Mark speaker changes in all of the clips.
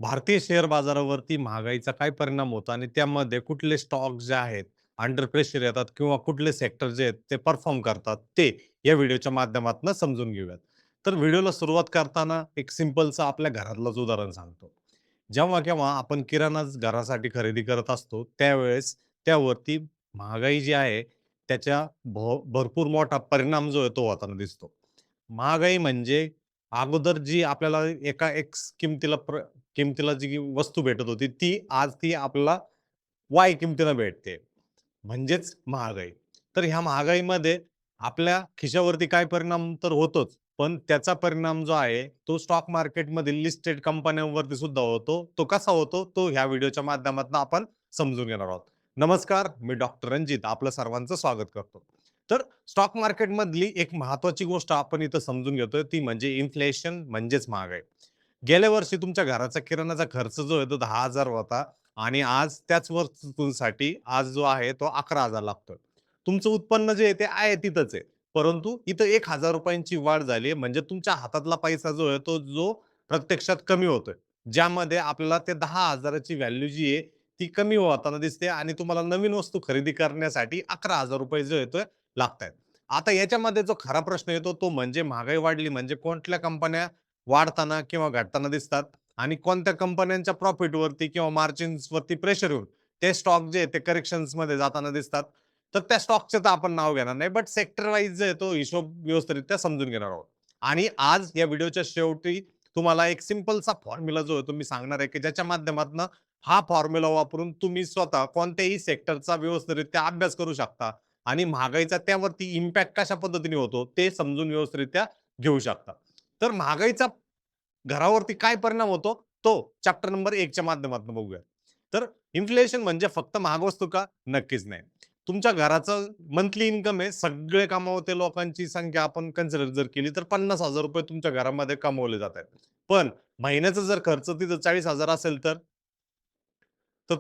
Speaker 1: भारतीय शेअर बाजारावरती महागाईचा काय परिणाम होतो आणि त्यामध्ये कुठले स्टॉक जे आहेत अंडर प्रेशर येतात किंवा कुठले सेक्टर जे आहेत ते परफॉर्म करतात ते या व्हिडिओच्या माध्यमातून समजून घेऊयात. तर व्हिडिओला सुरुवात करताना एक सिंपलचं आपल्या घरातलंच उदाहरण सांगतो. जेव्हा केव्हा आपण किराणा घरासाठी खरेदी करत असतो त्यावेळेस त्यावरती महागाई जी आहे त्याच्या भरपूर मोठा परिणाम जो आहे तो होताना दिसतो. महागाई म्हणजे अगोदर जी आपल्याला एका एक्स किमतीला जी वस्तू भेटत होती, ती आज आपल्याला वाय किमतीनं भेटते. म्हणजेच महागाई. तर ह्या महागाईमध्ये आपल्या खिशावरती काय परिणाम तर होतोच. पण त्याचा परिणाम जो आहे, तो स्टॉक मार्केटमधील लिस्टेड कंपन्यांवरती सुद्धा होतो. तो कसा होतो, तो ह्या व्हिडिओच्या माध्यमातून आपण समजून घेणार आहोत. नमस्कार, मी डॉक्टर रणजित आपलं सर्वांचं स्वागत करतो. तर स्टॉक मार्केटमधली एक महत्त्वाची गोष्ट आपण इथं समजून घेतोय, ती म्हणजे इन्फ्लेशन म्हणजेच महागाई. गेल्या वर्षी तुमच्या घराचा किराणाचा खर्च जो आहे तो 10,000 होता आणि आज त्याच वस्तूंसाठी आज जो आहे तो 11,000 लागतोय. तुमचं उत्पन्न जे आहे ते आहे तिथंच आहे. परंतु इथं ₹1,000 वाढ झाली आहे म्हणजे तुमच्या हातातला पैसा जो आहे तो जो प्रत्यक्षात कमी होतोय. ज्यामध्ये आपल्याला ते 10,000 ची व्हॅल्यू जी आहे ती कमी होताना दिसते आणि तुम्हाला नवीन वस्तू खरेदी करण्यासाठी ₹11,000 जो येतोय लागतायत. आता याच्यामध्ये जो खरा प्रश्न येतो तो म्हणजे महागाई वाढली म्हणजे कुठल्या कंपन्या वाढताना किंवा घटताना दिसतात आणि कोणत्या कंपन्यांच्या प्रॉफिटवरती किंवा मार्जिन्सवरती प्रेशर येऊन ते स्टॉक जे आहे ते करेक्शन्समध्ये जाताना दिसतात. तर त्या स्टॉकचं तर आपण नाव घेणार नाही, बट सेक्टर वाईज जे आहे तो हिशोब व्यवस्थितरित्या समजून घेणार आहोत. आणि आज या व्हिडिओच्या शेवटी तुम्हाला एक सिंपलचा फॉर्म्युला जो आहे तो मी सांगणार आहे, की ज्याच्या माध्यमातून हा फॉर्म्युला वापरून तुम्ही स्वतः कोणत्याही सेक्टरचा व्यवस्थितरित्या अभ्यास करू शकता आणि महागाईचा त्यावरती इम्पॅक्ट कशा पद्धतीने होतो ते समजून व्यवस्थितरित्या घेऊ शकता. तर महागाईचा घरावरती काय परिणाम होतो, तो चॅप्टर नंबर 1 च्या माध्यमातून बघूया. तर इन्फ्लेशन म्हणजे फक्त महाग वस्तू का? नक्कीच नाही. तुमच्या घराचं मंथली इन्कम आहे, सगळे कमावते लोकांची संख्या आपण कन्सिडर जर केली, तर ₹50,000 तुमच्या घरामध्ये कमवले जात आहेत. पण महिन्याचा जर खर्च तिथं 40,000 असेल तर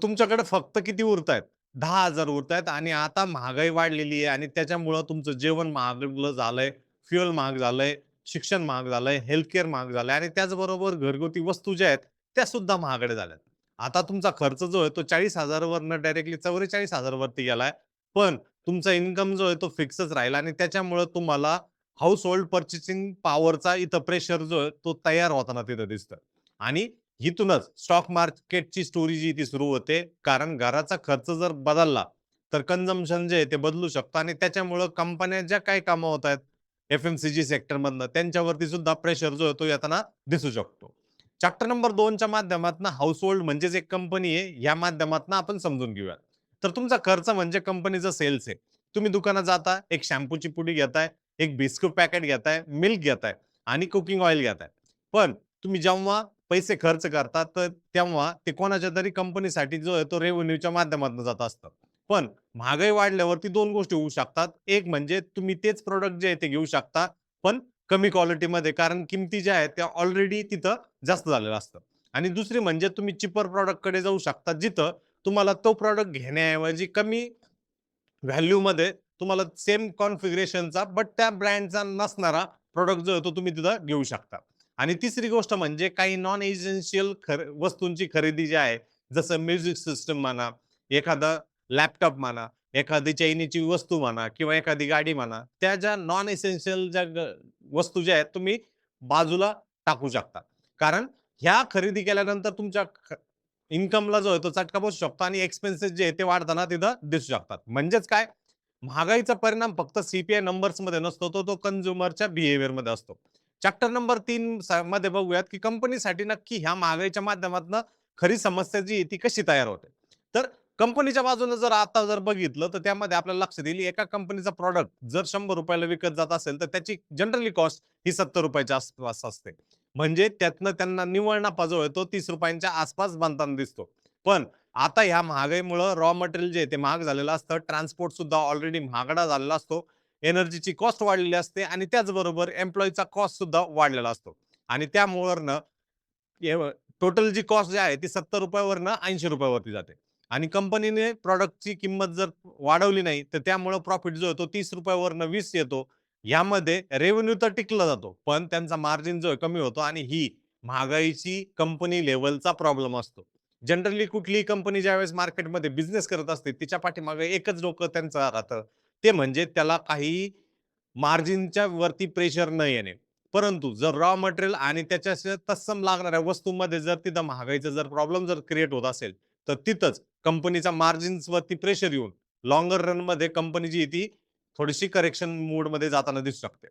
Speaker 1: तुमच्याकडे फक्त किती उरतायत? 10,000 उरतायत आणि आता महागाई वाढलेली आहे आणि त्याच्यामुळं तुमचं जेवण महागलं झालंय, फ्युअल महाग झालंय, शिक्षण महाग झालंय, हेल्थ केअर महाग झालंय आणि त्याचबरोबर घरगुती वस्तू ज्या आहेत, त्या सुद्धा महागड्या झाल्यात. आता तुमचा खर्च जो आहे तो 40,000 वरनं डायरेक्टली 44,000 वरती गेलाय. पण तुमचा इन्कम जो आहे तो फिक्सच राहिला आणि त्याच्यामुळं तुम्हाला हाउसहोल्ड पर्चेसिंग पॉवरचा इथं प्रेशर जो आहे तो तयार होताना तिथं दिसतं. आणि इथूनच स्टॉक मार्केटची स्टोरी जी ती सुरू होते. कारण घराचा खर्च जर बदलला, तर कन्झम्पशन जे आहे ते बदलू शकतं आणि त्याच्यामुळं कंपन्या ज्या काही कामं आहेत, एफ-एम-सी-जी सेक्टरमधनं त्यांच्यावरती सुद्धा प्रेशर जो आहे तो येताना दिसू शकतो. चॅप्टर नंबर 2च्या माध्यमातून हाउसहोल्ड म्हणजेच एक कंपनी आहे, या माध्यमातून आपण समजून घेऊया. तर तुमचा खर्च म्हणजे कंपनीचा सेल्स आहे. तुम्ही दुकानात जाता, एक शॅम्पूची पुडी घेताय, एक बिस्कुट पॅकेट घेताय, मिल्क घेताय आणि कुकिंग ऑइल घेताय. पण तुम्ही जेव्हा पैसे खर्च करतात, तर तेव्हा ते कोणाच्यातरी कंपनीसाठी जो आहे तो रेव्हेन्यूच्या माध्यमातून जात असतं. पण महागाई वाढल्यावरती 2 गोष्टी होऊ शकतात. एक म्हणजे तुम्ही तेच प्रॉडक्ट जे आहे ते घेऊ शकता, पण कमी क्वालिटीमध्ये कारण किमती ज्या आहेत त्या ऑलरेडी तिथं जास्त झालेलं असतं. आणि दुसरी म्हणजे तुम्ही चीपर प्रॉडक्टकडे जाऊ शकता, जिथं तुम्हाला तो प्रॉडक्ट घेण्याऐवजी कमी व्हॅल्यूमध्ये तुम्हाला सेम कॉन्फिगरेशनचा बट त्या ब्रँडचा नसणारा प्रॉडक्ट जो आहे तो तुम्ही तिथं घेऊ शकता. आणि तिसरी गोष्ट म्हणजे काही नॉन एसेन्शियल वस्तूंची खरेदी जी आहे, जसं म्युझिक सिस्टम म्हणा, एखादा लॅपटॉप म्हणा, एखादी चैनीची वस्तू म्हणा किंवा एखादी गाडी म्हणा, त्या ज्या नॉन एसेन्शियल वस्तू ज्या आहेत तुम्ही बाजूला टाकू शकता. कारण ह्या खरेदी केल्यानंतर तुमच्या इन्कमला जो आहे तो चटका बसू शकतो आणि एक्सपेन्सेस जे आहे ते वाढताना तिथं दिसू शकतात. म्हणजेच काय? महागाईचा परिणाम फक्त सी-पी-आय नंबर्समध्ये नसतो, तो कन्झ्युमरच्या बिहेवियरमध्ये असतो. चॅप्टर नंबर 3 मध्ये बघूयात, की कंपनीसाठी नक्की ह्या महागाईच्या माध्यमातून खरी समस्या जी आहे ती कशी तयार होते. तर कंपनीच्या बाजूने जर बघितलं, तर त्यामध्ये आपल्याला लक्षात येईल एका कंपनीचा प्रॉडक्ट जर ₹100 ला विकत जात असेल, तर त्याची जनरली कॉस्ट ही ₹70 च्या आसपास असते. म्हणजे त्यातनं त्यांना निव्वळ नफा जो आहे तो ₹30 आसपास बनताना दिसतो. पण आता ह्या महागाईमुळं रॉ मटेरियल जे आहे ते महाग झालेलं असतं. ट्रान्सपोर्ट सुद्धा ऑलरेडी महागडा झालेला असतो. एनर्जीची कॉस्ट वाढलेली असते आणि त्याचबरोबर एम्प्लॉयीचा कॉस्ट सुद्धा वाढलेला असतो. आणि त्यामुळं टोटल जी कॉस्ट जी आहे ती ₹70 वरनं ₹80 वरती जाते. आणि कंपनीने प्रॉडक्टची किंमत जर वाढवली नाही, तर त्यामुळं प्रॉफिट जो आहे तो ₹30 वरनं 20 येतो. यामध्ये रेव्हेन्यू तर टिकला जातो, पण त्यांचा मार्जिन जो आहे कमी होतो आणि ही महागाईची कंपनी लेव्हलचा प्रॉब्लेम असतो. जनरली कुठलीही कंपनी ज्यावेळेस मार्केटमध्ये बिझनेस करत असते, तिच्या पाठीमागे एकच डोकं त्यांचं राहतं. ते म्हणजे त्याला काही मार्जिनच्या वरती प्रेशर न येणे. परंतु जर रॉ मटेरियल आणि त्याच्याशी तत्सम लागणाऱ्या वस्तूंमध्ये जर तिथं महागाईचा जर प्रॉब्लेम जर क्रिएट होत असेल, तर तिथंच कंपनीचा मार्जिन्सवरती प्रेशर येऊन लॉंगर रनमध्ये कंपनी जी आहे ती थोडीशी करेक्शन मोडमध्ये जाताना दिसू शकते.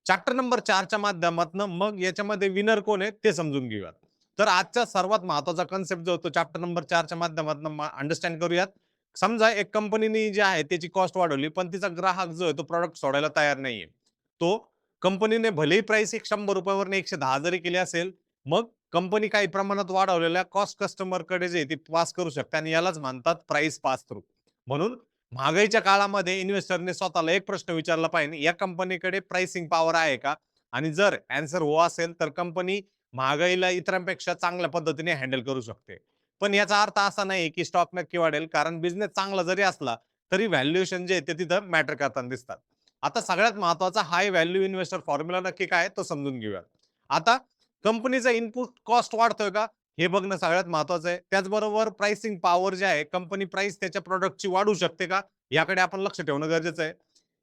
Speaker 1: चॅप्टर नंबर 4च्या माध्यमातून मग याच्यामध्ये विनर कोण आहे ते समजून घेऊयात. तर आजचा सर्वात महत्त्वाचा कन्सेप्ट जो होतो चॅप्टर नंबर 4च्या माध्यमातून अंडरस्टँड करूयात. समजा एक कंपनीने जी आहे त्याची कॉस्ट वाढवली, पण तिचा ग्राहक जो आहे तो प्रॉडक्ट सोडायला तयार नाहीये. तो कंपनीने भलेही प्राइस एक ₹100 वरून 110 जरी केली असेल, मग कंपनी काही प्रमाणात वाढवलेल्या कॉस्ट कस्टमरकडे जे ती पास करू शकते आणि यालाच म्हणतात प्राइस पास थ्रू. म्हणून महागाईच्या काळामध्ये इन्व्हेस्टरने स्वतःला एक प्रश्न विचारला पाहिजे, या कंपनीकडे प्राइसिंग पॉवर आहे का? आणि जर ॲन्सर हो असेल, तर कंपनी महागाईला इतरांपेक्षा चांगल्या पद्धतीने हँडल करू शकते. पण याचा अर्थ असा नाही, की स्टॉक नक्की वाढेल, कारण बिझनेस चांगला जरी असला, तरी व्हॅल्युएशन जे आहे ते तिथं मॅटर करताना दिसतात. आता सगळ्यात महत्त्वाचा हाय व्हॅल्यू इन्व्हेस्टर फॉर्म्युला नक्की काय आहे, तो समजून घेऊया. आता कंपनीचा इनपुट कॉस्ट वाढतोय का? हे बघणं सगळ्यात महत्त्वाचं आहे. त्याचबरोबर प्राइसिंग पॉवर जे आहे, कंपनी प्राइस त्याच्या प्रॉडक्टची वाढवू शकते का? याकडे आपण लक्ष ठेवणं गरजेचं आहे.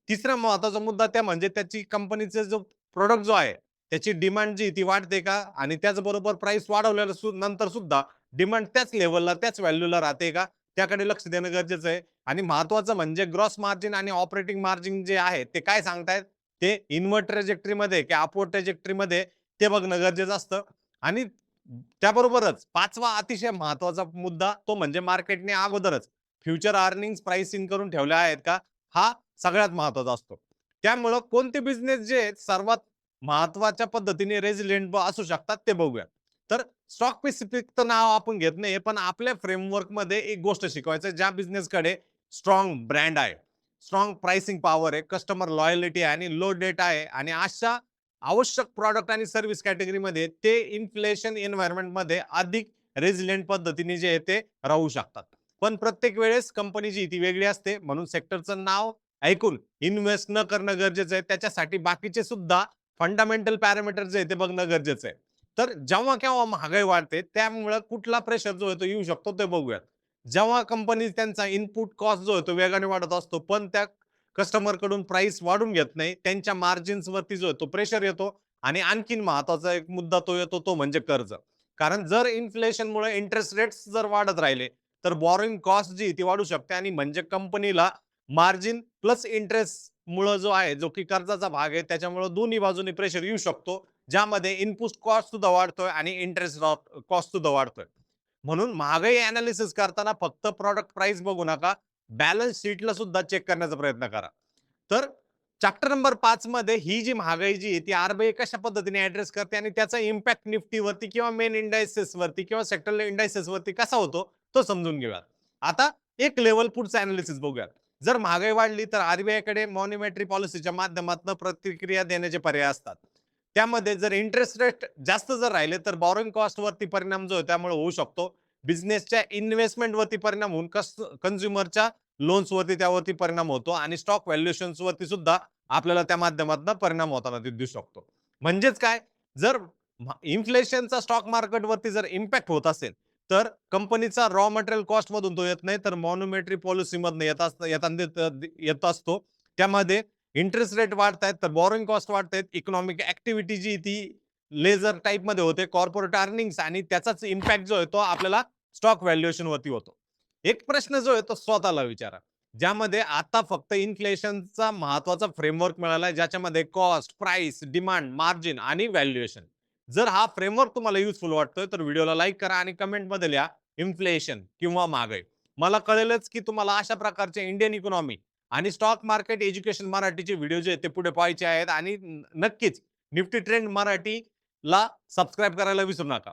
Speaker 1: तिसरा महत्त्वाचा मुद्दा त्या म्हणजे त्याची कंपनीचा जो प्रॉडक्ट जो आहे, त्याची डिमांड जी ती वाढते का? आणि त्याचबरोबर प्राइस वाढवल्याला नंतर सुद्धा डिमांड त्याच लेव्हलला, त्याच व्हॅल्यूला राहते का? त्याकडे लक्ष देणं गरजेचं आहे. आणि महत्त्वाचं म्हणजे ग्रॉस मार्जिन आणि ऑपरेटिंग मार्जिन जे आहे, ते काय सांगतायत? ते इनवर्ड ट्रॅजेक्टरीमध्ये की अपवर्ड ट्रॅजेक्टरीमध्ये ते बघणं गरजेचं असतं. आणि त्याबरोबरच 5वा अतिशय महत्त्वाचा मुद्दा तो म्हणजे मार्केटने अगोदरच फ्युचर अर्निंग्ज प्राइसिंग करून ठेवल्या आहेत का? हा सगळ्यात महत्त्वाचा असतो. त्यामुळं कोणते बिझनेस जे आहेत सर्वात महत्त्वाच्या पद्धतीने रेझिलिएंट असू शकतात ते बघूया. तर स्टॉक स्पेसिफिक तर नाव आपण घेत नाही, पण आपल्या फ्रेमवर्कमध्ये एक गोष्ट शिकवायचं आहे, ज्या बिझनेसकडे स्ट्राँग ब्रँड आहे, स्ट्राँग प्राइसिंग पॉवर आहे, कस्टमर लॉयल्टी आहे आणि लो डेट आहे आणि अशा आवश्यक प्रॉडक्ट आणि सर्व्हिस कॅटेगरीमध्ये ते इन्फ्लेशन एन्व्हायर्नमेंटमध्ये अधिक रेझिलिएंट पद्धतीने जे आहे ते राहू शकतात. पण प्रत्येक वेळेस कंपनी जी ती वेगळी असते, म्हणून सेक्टरचं नाव ऐकून इन्व्हेस्ट न करणं गरजेचं आहे. त्याच्यासाठी बाकीचे सुद्धा फंडामेंटल पॅरामीटर जे आहे ते बघणं गरजेचं आहे. तर जेव्हा केव्हा महागाई वाढते, त्यामुळे कुठला प्रेशर जो आहे तो येऊ शकतो ते बघूयात. जेव्हा कंपनी त्यांचा इनपुट कॉस्ट जो आहे तो वेगाने वाढत असतो, पण त्या कस्टमरकडून प्राइस वाढून घेत नाही. त्यांच्या मार्जिन्सवरती जो आहे तो प्रेशर येतो आणि आणखीन महत्त्वाचा एक मुद्दा तो येतो तो म्हणजे कर्ज. कारण जर इन्फ्लेशनमुळे इंटरेस्ट रेट्स जर वाढत राहिले, तर बॉरोइंग कॉस्ट जी ती वाढू शकते आणि म्हणजे कंपनीला मार्जिन प्लस इंटरेस्टमुळं जो आहे, जो की कर्जाचा भाग आहे, त्याच्यामुळं दोन्ही बाजूनी प्रेशर येऊ शकतो. ज्यामध्ये इनपुट कॉस्ट सुद्धा वाढतोय आणि इंटरेस्ट कॉस्ट सुद्धा वाढतोय. म्हणून महागाई एनालिसिस करताना फक्त प्रॉडक्ट प्राइस बघू नका, बॅलन्स शीटला सुद्धा चेक करण्याचा प्रयत्न करा. तर चॅप्टर नंबर 5 मध्ये ही जी महागाई जी आहे ती आरबीआय कशा पद्धतीने ॲड्रेस करते आणि त्याचा इम्पॅक्ट निफ्टीवरती किंवा मेन इंडायसेसवरती किंवा सेक्टरल इंडायसेसवरती कसा होतो, तो समजून घेऊया. आता एक लेव्हल पुढचं एनालिसिस बघूया. जर महागाई वाढली तर आरबीआयकडे मॉनिटरी पॉलिसीच्या माध्यमातून प्रतिक्रिया देण्याचे पर्याय असतात. त्यामध्ये जर इंटरेस्ट रेट जास्त जर राहिले तर बॉरोइंग कॉस्टवरती परिणाम जो आहे त्यामुळे होऊ शकतो. बिझनेसच्या इन्व्हेस्टमेंटवरती परिणाम होऊन कन्झ्युमरच्या लोन्सवरती त्यावरती परिणाम होतो आणि स्टॉक व्हॅल्युएशन्सवरती सुद्धा आपल्याला त्या माध्यमातून परिणाम होताना दिसू शकतो. म्हणजेच काय? जर इन्फ्लेशनचा स्टॉक मार्केटवरती जर इम्पॅक्ट होत असेल, तर कंपनीचा रॉ मटेरियल कॉस्टमधून तो येत नाही, तर मॉनिटरी पॉलिसीमधनं येत असतो. त्यामध्ये इंटरेस्ट रेट वाढतायत, तर बॉरोइंग कॉस्ट वाढतायत. इकॉनॉमिक ॲक्टिव्हिटी जी ती लेझर टाइपमध्ये होते. कॉर्पोरेट अर्निंग्स आणि त्याचाच इम्पॅक्ट जो आहे तो आपल्याला स्टॉक व्हॅल्युएशनवरती होतो. एक प्रश्न जो आहे तो स्वतःला विचारा. ज्यामध्ये आता फक्त इन्फ्लेशनचा महत्त्वाचा फ्रेमवर्क मिळाला आहे, ज्याच्यामध्ये कॉस्ट, प्राइस, डिमांड, मार्जिन आणि व्हॅल्युएशन. जर हा फ्रेमवर्क तुम्हाला युजफुल वाटतोय, तर व्हिडिओला लाईक करा आणि कमेंटमध्ये लिहा इन्फ्लेशन किंवा महागाई. मला कळेलच की तुम्हाला अशा प्रकारचे इंडियन इकॉनॉमी आणि स्टॉक मार्केट एज्युकेशन मराठीचे व्हिडिओ जे आहेत ते पुढे पाहायचे आहेत आणि नक्कीच निफ्टी ट्रेंड मराठीला सबस्क्राईब करायला विसरू नका.